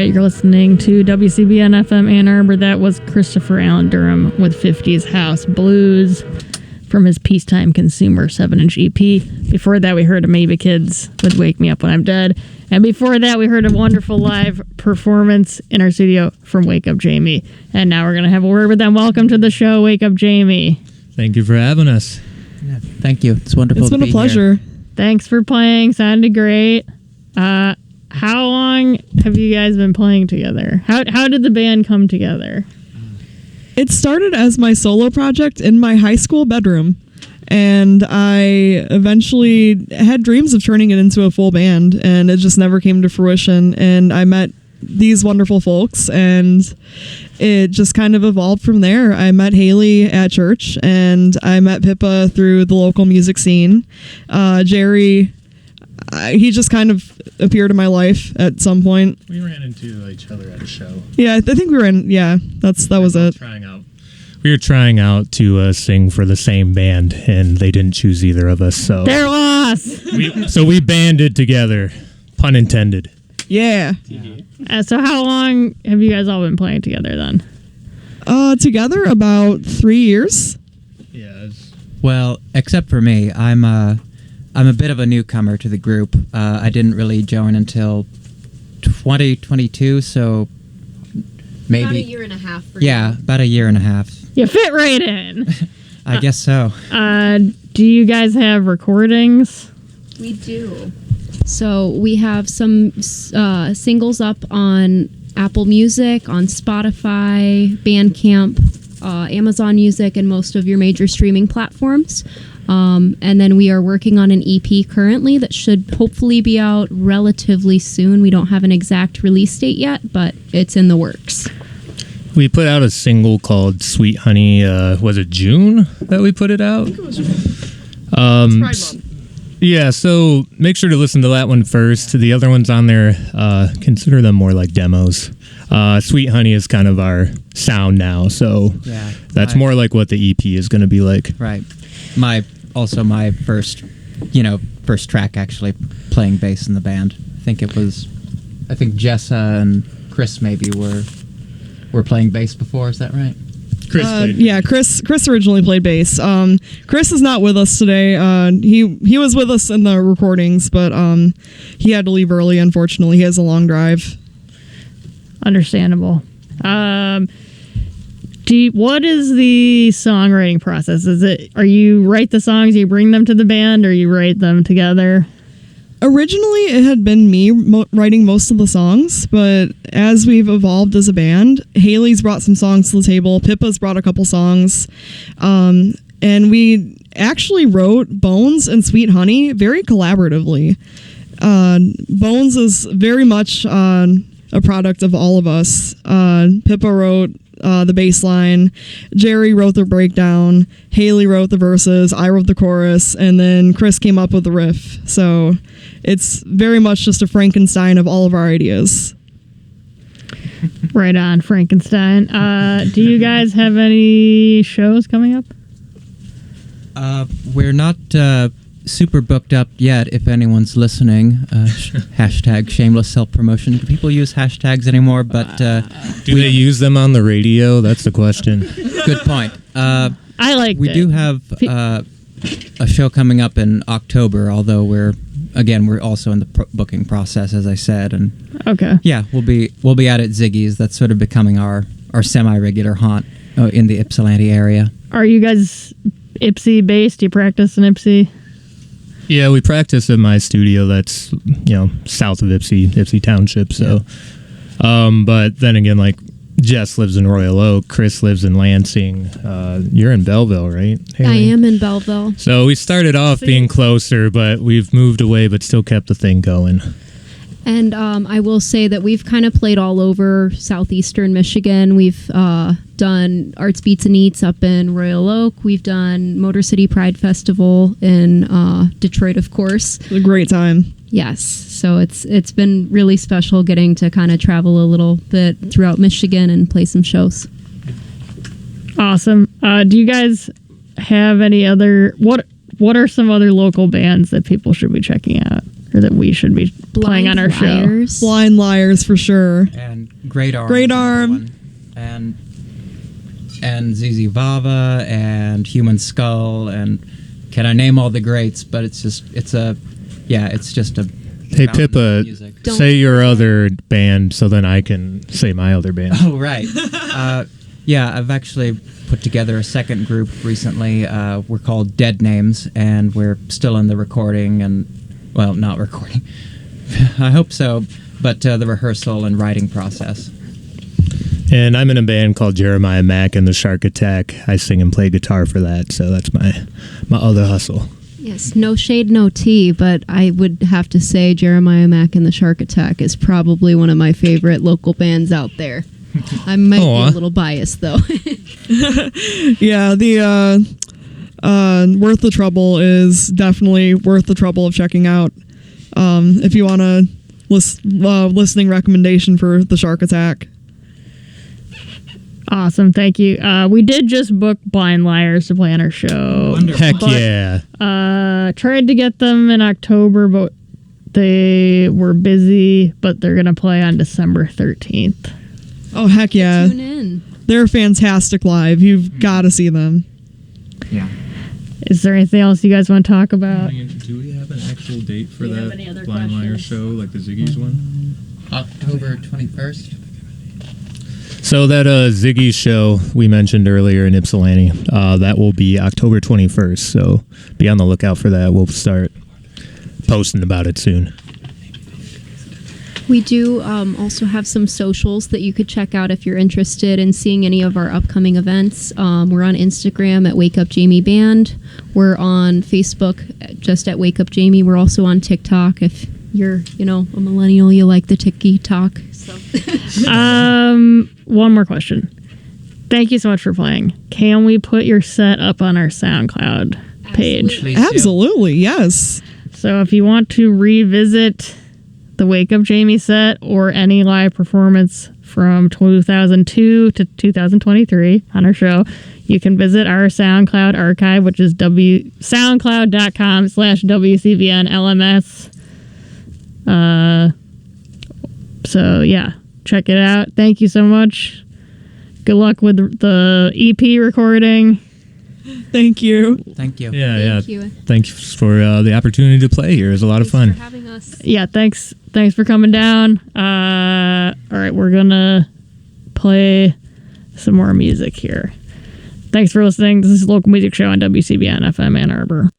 You're listening to WCBN FM Ann Arbor. That was Christopher Allen Durham with 50s House Blues from his Peacetime Consumer 7-inch EP. Before that, we heard Amoeba Kids with Wake Me Up When I'm Dead. And before that, we heard a wonderful live performance in our studio from Wake Up Jamie. And now we're going to have a word with them. Welcome to the show, Wake Up Jamie. Thank you for having us. Yeah, thank you. It's wonderful to be here. It's been a pleasure. Thanks for playing. Sounded great. How long have you guys been playing together? How did the band come together? It started as my solo project in my high school bedroom, and I eventually had dreams of turning it into a full band, and it just never came to fruition. And I met these wonderful folks, and it just kind of evolved from there. I met Haley at church, and I met Pippa through the local music scene. Jerry, he just kind of appeared in my life at some point. We ran into each other at a show. Yeah, I think we were in. Yeah, that was it. We were trying out to sing for the same band, and they didn't choose either of us. So they're lost. So we banded together, pun intended. Yeah. So how long have you guys all been playing together then? Together about 3 years. Yeah. Well, except for me, I'm a bit of a newcomer to the group. I didn't really join until 2022, so maybe about a year and a half. About a year and a half. You fit right in. I guess so. Do you guys have recordings? We do. So we have some singles up on Apple Music, on Spotify, Bandcamp, Amazon Music, and most of your major streaming platforms. And then we are working on an EP currently that should hopefully be out relatively soon. We don't have an exact release date yet, but it's in the works. We put out a single called Sweet Honey. Was it June that we put it out? I think it was Pride Month. Yeah, so make sure to listen to that one first. The other ones on there, consider them more like demos. Sweet Honey is kind of our sound now, so that's more like what the EP is going to be like. Right. My first track actually playing bass in the band. I think Jessa and Chris maybe were playing bass before. Is that right? Chris originally played bass. Chris is not with us today. He was with us in the recordings, but he had to leave early, unfortunately. He has a long drive. Understandable. What is the songwriting process? Are you write the songs, you bring them to the band, or you write them together? Originally, it had been me writing most of the songs, but as we've evolved as a band, Haley's brought some songs to the table, Pippa's brought a couple songs, and we actually wrote Bones and Sweet Honey very collaboratively. Bones is very much a product of all of us. Pippa wrote the bass line, Jerry wrote the breakdown, Haley wrote the verses, I wrote the chorus, and then Chris came up with the riff. So it's very much just a Frankenstein of all of our ideas. Right on, Frankenstein. Do you guys have any shows coming up? We're not super booked up yet, if anyone's listening. Hashtag shameless self-promotion. Do people use hashtags anymore? But do they use them on the radio? That's the question. Good point. I like. We do have a show coming up in October, although we're also in the booking process, as I said. And okay, yeah, we'll be out at Ziggy's. That's sort of becoming our semi-regular haunt in the Ypsilanti area. Are you guys Ypsi based? Do you practice in Ypsi? Yeah, we practice in my studio that's, south of Ypsi Township. So, but then again, like Jess lives in Royal Oak, Chris lives in Lansing. You're in Belleville, right, Haley? I am in Belleville. So we started off being closer, but we've moved away, but still kept the thing going. And I will say that we've kind of played all over southeastern Michigan. We've done Arts Beats and Eats up in Royal Oak. We've done Motor City Pride Festival in Detroit, of course. It was a great time. Yes. So it's been really special getting to kind of travel a little bit throughout Michigan and play some shows. Awesome. Do you guys have any other... What are some other local bands that people should be checking out? or that we should be playing on our show? Liars. Blind Liars for sure. And Great Arm. Great is another Arm. one. And ZZ Vava and Human Skull and can I name all the greats? But it's just a Hey, mountain of Pippa, music. Don't say your other band so then I can say my other band. Oh right. I've actually put together a second group recently. We're called Dead Names, and we're still in the recording not recording. I hope so, but the rehearsal and writing process. And I'm in a band called Jeremiah Mack and the Shark Attack. I sing and play guitar for that, so that's my other hustle. Yes, no shade, no tea, but I would have to say Jeremiah Mack and the Shark Attack is probably one of my favorite local bands out there. I might be Aw. a little biased, though. Yeah, the Worth the Trouble is definitely worth the trouble of checking out. If you want a listening recommendation for the Shark Attack. Awesome, thank you. We did just book Blind Liars to play on our show. Wonderful. Heck But- yeah. Tried to get them in October, but they were busy. But they're gonna play on December 13th. Oh, heck yeah. Tune in. They're fantastic live. You've got to see them. Yeah. Is there anything else you guys want to talk about? Do we have an actual date for Do you have any other Blind Liar questions? show, like the Ziggy's one? October 21st. So that Ziggy show we mentioned earlier in Ypsilanti, that will be October 21st. So be on the lookout for that. We'll start posting about it soon. We do also have some socials that you could check out if you're interested in seeing any of our upcoming events. We're on Instagram at Wake Up Jamie Band. We're on Facebook just at Wake Up Jamie. We're also on TikTok. If you're, a millennial, you like the TikTok. So. One more question. Thank you so much for playing. Can we put your set up on our SoundCloud page? Please do. Absolutely, yes. So if you want to revisit the Wake Up Jamie set or any live performance from 2002 to 2023 on our show, you can visit our SoundCloud archive, which is soundcloud.com/WCBNLMS. So yeah, check it out. Thank you so much. Good luck with the EP recording. Thank you. Thank you. Thank you. Thank you for the opportunity to play here. It was a lot of fun. Thanks for having us. Yeah, thanks for coming down. All right, we're gonna play some more music here. Thanks for listening. This is Local Music Show on WCBN FM Ann Arbor.